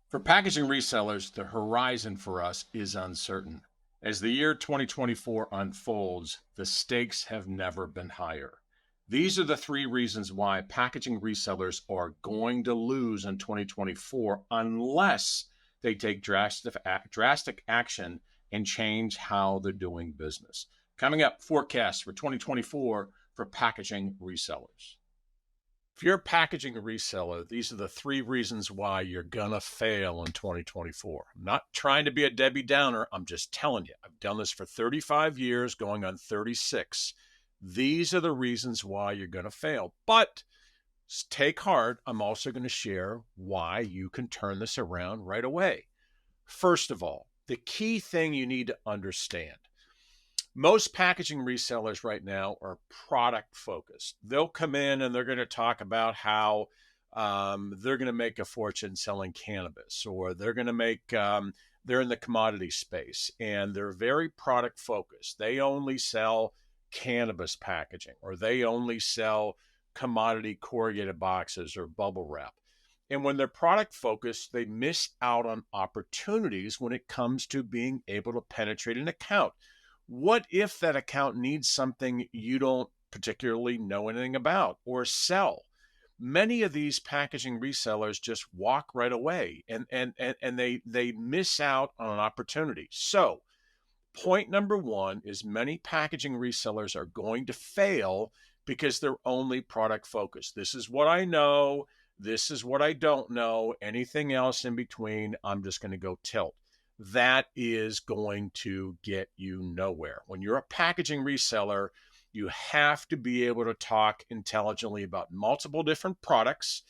For packaging resellers, the horizon for us is uncertain. As the year 2024 unfolds, the stakes have never been higher. These are the three reasons why packaging resellers are going to lose in 2024 unless they take drastic action and change how they're doing business. Coming up, forecast for 2024 for packaging resellers. If you're a packaging reseller, these are the three reasons why you're going to fail in 2024. I'm not trying to be a Debbie Downer. I'm just telling you, I've done this for 35 years, going on 36. These are the reasons why you're going to fail. But take heart, I'm also going to share why you can turn this around right away. First of all, the key thing you need to understand, most packaging resellers right now are product focused. They'll come in and they're going to talk about how they're going to make a fortune selling cannabis, or they're going to make, they're in the commodity space and they're very product focused. They only sell cannabis packaging, or they only sell commodity corrugated boxes or bubble wrap. And when they're product focused, they miss out on opportunities when it comes to being able to penetrate an account. What if that account needs something you don't particularly know anything about or sell? Many of these packaging resellers just walk right away and they miss out on an opportunity. So point number one is many packaging resellers are going to fail because they're only product focused. This is what I know. This is what I don't know. Anything else in between, I'm just going to go tilt. That is going to get you nowhere. When you're a packaging reseller, you have to be able to talk intelligently about multiple different products,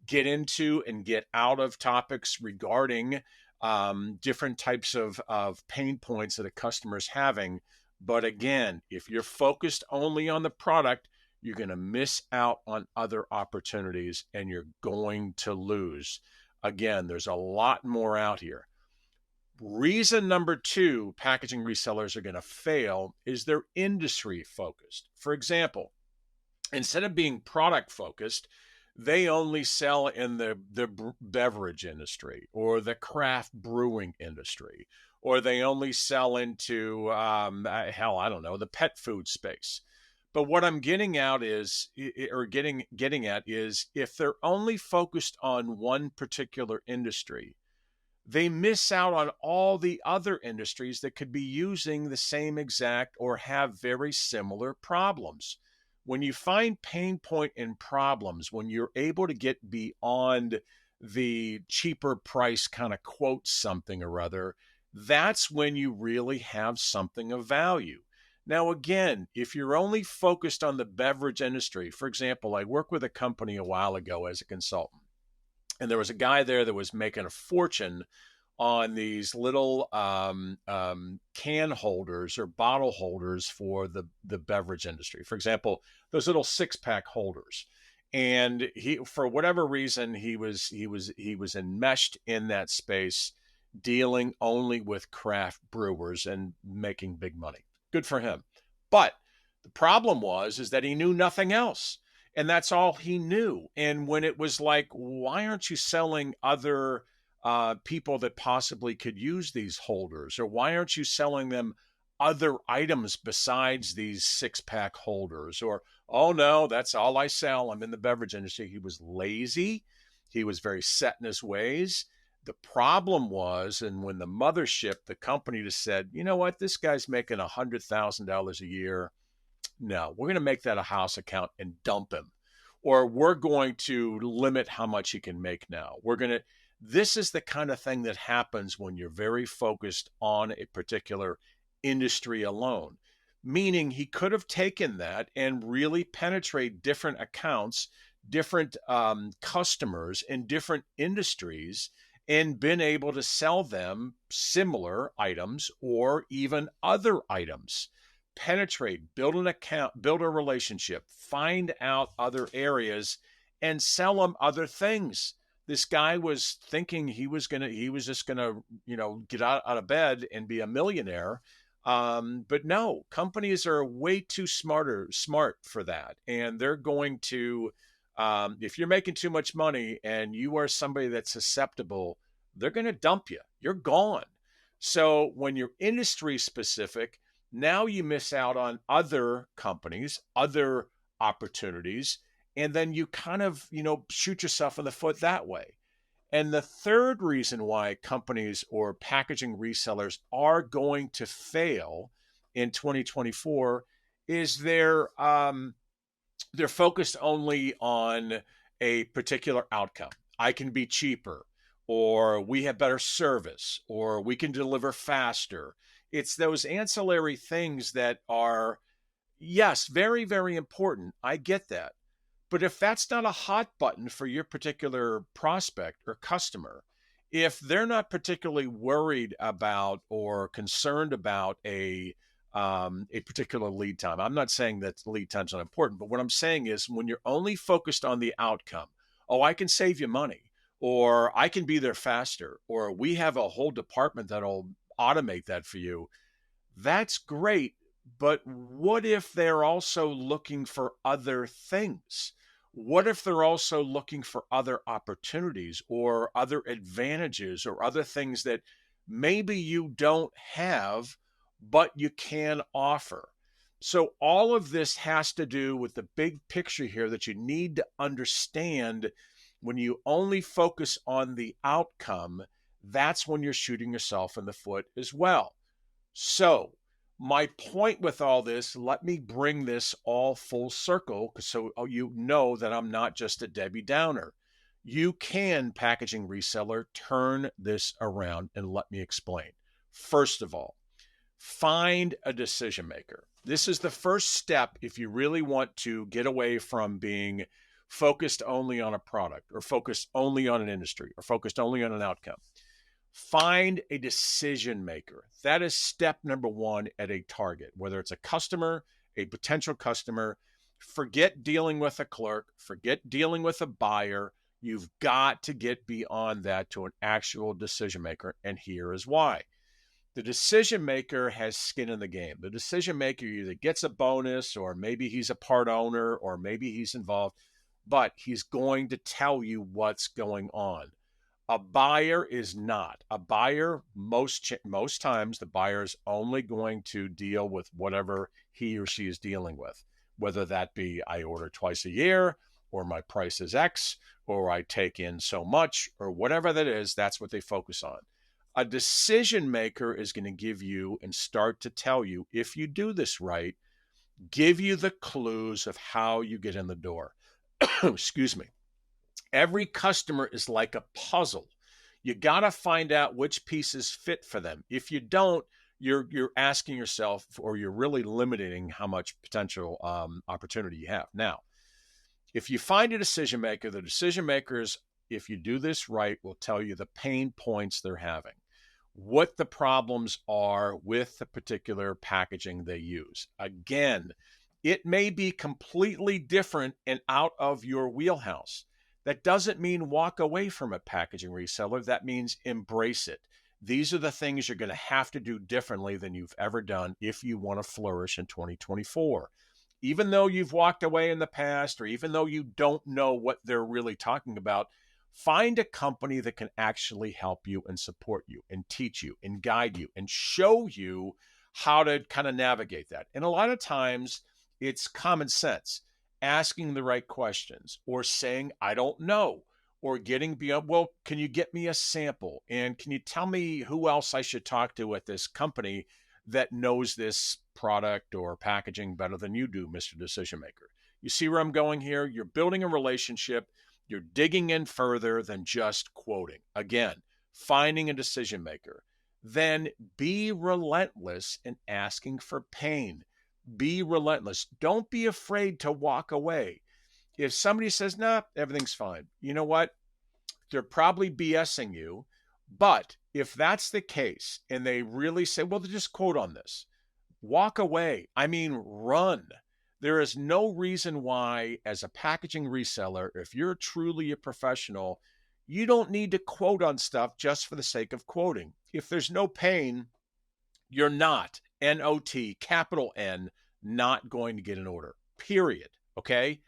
get into and get out of topics regarding different types of pain points that a customer's having. But again, if you're focused only on the product, you're going to miss out on other opportunities and you're going to lose. Again, there's a lot more out here. Reason number two, packaging resellers are going to fail is they're industry focused. For example, instead of being product focused, they only sell in the beverage industry or the craft brewing industry, or they only sell into, hell, I don't know, the pet food space. But what I'm getting out is, or getting at is, if they're only focused on one particular industry, they miss out on all the other industries that could be using the same exact or have very similar problems. When you find pain point in problems, when you're able to get beyond the cheaper price kind of quote something or other, that's when you really have something of value. Now, again, if you're only focused on the beverage industry, for example, I worked with a company a while ago as a consultant, and there was a guy there that was making a fortune on these little can holders or bottle holders for the beverage industry. For example, those little 6-pack holders. And he, for whatever reason, he was enmeshed in that space, dealing only with craft brewers and making big money. Good for him. But the problem was is that he knew nothing else. And that's all he knew. And when it was like, why aren't you selling other people that possibly could use these holders? Or why aren't you selling them other items besides these 6-pack holders? Or, oh no, that's all I sell. I'm in the beverage industry. He was lazy. He was very set in his ways. The problem was, and when the mothership, the company, just said, you know what, this guy's making $100,000 a year. No, we're going to make that a house account and dump him. Or we're going to limit how much he can make now. This is the kind of thing that happens when you're very focused on a particular industry alone. Meaning he could have taken that and really penetrate different accounts, different customers in different industries, and been able to sell them similar items or even other items. Penetrate, build an account, build a relationship, find out other areas, and sell them other things. This guy was thinking he was just gonna, get out of bed and be a millionaire. But no, companies are way too smart for that, and they're going to, if you're making too much money and you are somebody that's susceptible, they're going to dump you. You're gone. So when you're industry specific, now you miss out on other companies, other opportunities, and then you kind of, shoot yourself in the foot that way. And the third reason why companies or packaging resellers are going to fail in 2024 is they're focused only on a particular outcome. I can be cheaper, or we have better service, or we can deliver faster. It's those ancillary things that are, yes, very, very important. I get that. But if that's not a hot button for your particular prospect or customer, if they're not particularly worried about or concerned about a particular lead time, I'm not saying that lead time's not important, but what I'm saying is when you're only focused on the outcome, oh, I can save you money, or I can be there faster, or we have a whole department that'll automate that for you, that's great. But what if they're also looking for other things? What if they're also looking for other opportunities or other advantages or other things that maybe you don't have, but you can offer? So, all of this has to do with the big picture here that you need to understand. When you only focus on the outcome, that's when you're shooting yourself in the foot as well. So, my point with all this, let me bring this all full circle so you know that I'm not just a Debbie Downer. You can, packaging reseller, turn this around, and let me explain. First of all, find a decision maker. This is the first step if you really want to get away from being focused only on a product or focused only on an industry or focused only on an outcome. Find a decision maker. That is step number one at a target, whether it's a customer, a potential customer. Forget dealing with a clerk, forget dealing with a buyer. You've got to get beyond that to an actual decision maker. And here is why. The decision maker has skin in the game. The decision maker either gets a bonus, or maybe he's a part owner, or maybe he's involved, but he's going to tell you what's going on. A buyer is not. A buyer, most times, the buyer is only going to deal with whatever he or she is dealing with, whether that be I order twice a year, or my price is X, or I take in so much, or whatever that is, that's what they focus on. A decision maker is going to give you and start to tell you, if you do this right, give you the clues of how you get in the door. Excuse me. Every customer is like a puzzle. You got to find out which pieces fit for them. If you don't, you're asking yourself, or you're really limiting how much potential opportunity you have. Now, if you find a decision maker, the decision makers, if you do this right, will tell you the pain points they're having, what the problems are with the particular packaging they use. Again, it may be completely different and out of your wheelhouse. That doesn't mean walk away from a packaging reseller. That means embrace it. These are the things you're going to have to do differently than you've ever done if you want to flourish in 2024. Even though you've walked away in the past, or even though you don't know what they're really talking about, find a company that can actually help you and support you and teach you and guide you and show you how to kind of navigate that. And a lot of times it's common sense. Asking the right questions, or saying, I don't know, or getting beyond, well, can you get me a sample? And can you tell me who else I should talk to at this company that knows this product or packaging better than you do, Mr. Decision Maker? You see where I'm going here? You're building a relationship. You're digging in further than just quoting. Again, finding a decision maker. Then be relentless in asking for pain. Be relentless. Don't be afraid to walk away. If somebody says, nah, everything's fine, you know what? They're probably BSing you. But if that's the case and they really say, well, just quote on this, walk away. I mean, run. There is no reason why, as a packaging reseller, if you're truly a professional, you don't need to quote on stuff just for the sake of quoting. If there's no pain, you're not, N-O-T, capital N, not going to get an order, period. Okay?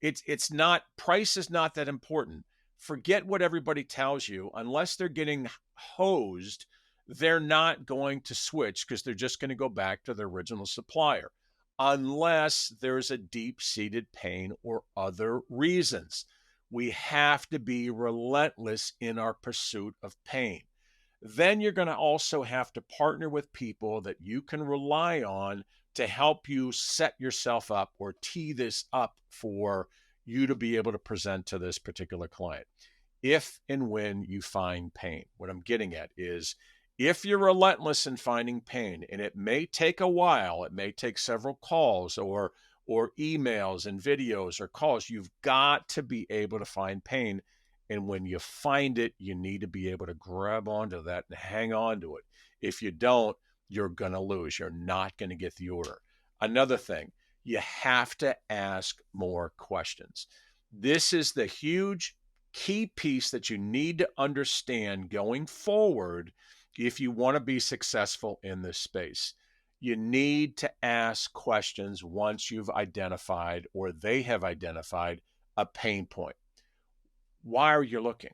It's not, price is not that important. Forget what everybody tells you. Unless they're getting hosed, they're not going to switch because they're just going to go back to their original supplier unless there's a deep-seated pain or other reasons. We have to be relentless in our pursuit of pain. Then you're going to also have to partner with people that you can rely on to help you set yourself up or tee this up for you to be able to present to this particular client. If and when you find pain, what I'm getting at is if you're relentless in finding pain, and it may take a while, it may take several calls or emails and videos or calls, you've got to be able to find pain. And when you find it, you need to be able to grab onto that and hang on to it. If you don't, you're going to lose. You're not going to get the order. Another thing, you have to ask more questions. This is the huge key piece that you need to understand going forward if you want to be successful in this space. You need to ask questions once you've identified or they have identified a pain point. Why are you looking?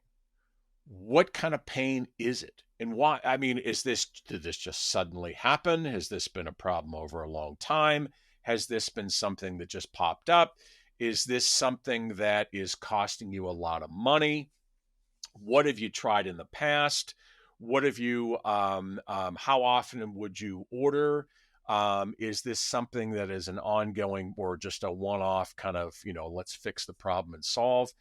What kind of pain is it? And why? I mean, did this just suddenly happen? Has this been a problem over a long time? Has this been something that just popped up? Is this something that is costing you a lot of money? What have you tried in the past? What have you, how often would you order? Is this something that is an ongoing or just a one-off kind of, let's fix the problem and solve?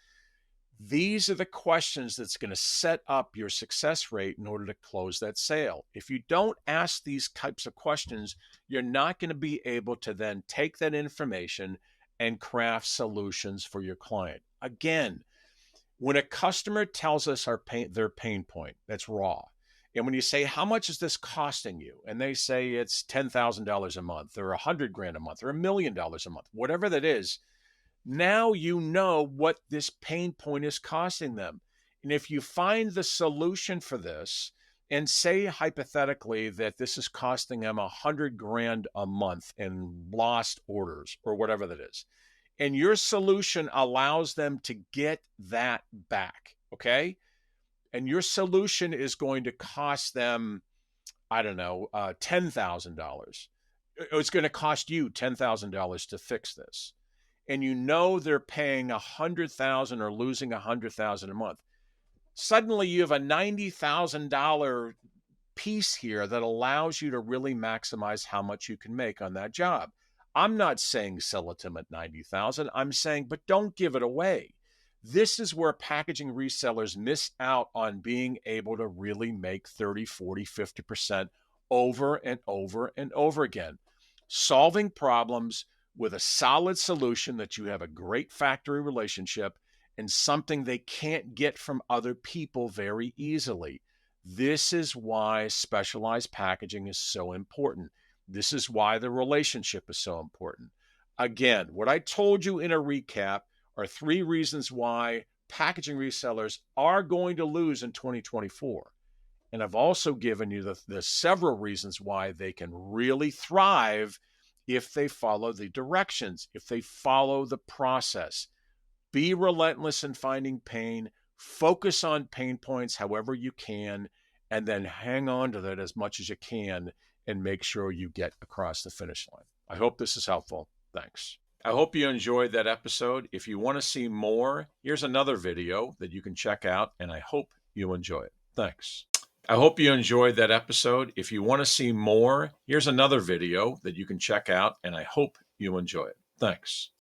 These are the questions that's going to set up your success rate in order to close that sale. If you don't ask these types of questions, you're not going to be able to then take that information and craft solutions for your client. Again, when a customer tells us their pain point, that's raw. And when you say, how much is this costing you? And they say it's $10,000 a month or $100,000 a month or $1 million a month, whatever that is, now you know what this pain point is costing them. And if you find the solution for this and say hypothetically that this is costing them $100,000 a month in lost orders or whatever that is, and your solution allows them to get that back, okay? And your solution is going to cost them, I don't know, $10,000. It's going to cost you $10,000 to fix this. And you know they're paying $100,000 or losing $100,000 a month. Suddenly you have a $90,000 piece here that allows you to really maximize how much you can make on that job. I'm not saying sell it to them at $90,000. I'm saying, but don't give it away. This is where packaging resellers miss out on being able to really make 30, 40, 50% over and over and over again. Solving problems with a solid solution that you have a great factory relationship and something they can't get from other people very easily. This is why specialized packaging is so important. This is why the relationship is so important. Again, what I told you in a recap are 3 reasons why packaging resellers are going to lose in 2024. And I've also given you the several reasons why they can really thrive if they follow the directions, if they follow the process. Be relentless in finding pain, focus on pain points however you can, and then hang on to that as much as you can and make sure you get across the finish line. I hope this is helpful. Thanks. I hope you enjoyed that episode. If you want to see more, here's another video that you can check out, and I hope you enjoy it. Thanks. I hope you enjoyed that episode. If you want to see more, here's another video that you can check out, and I hope you enjoy it. Thanks.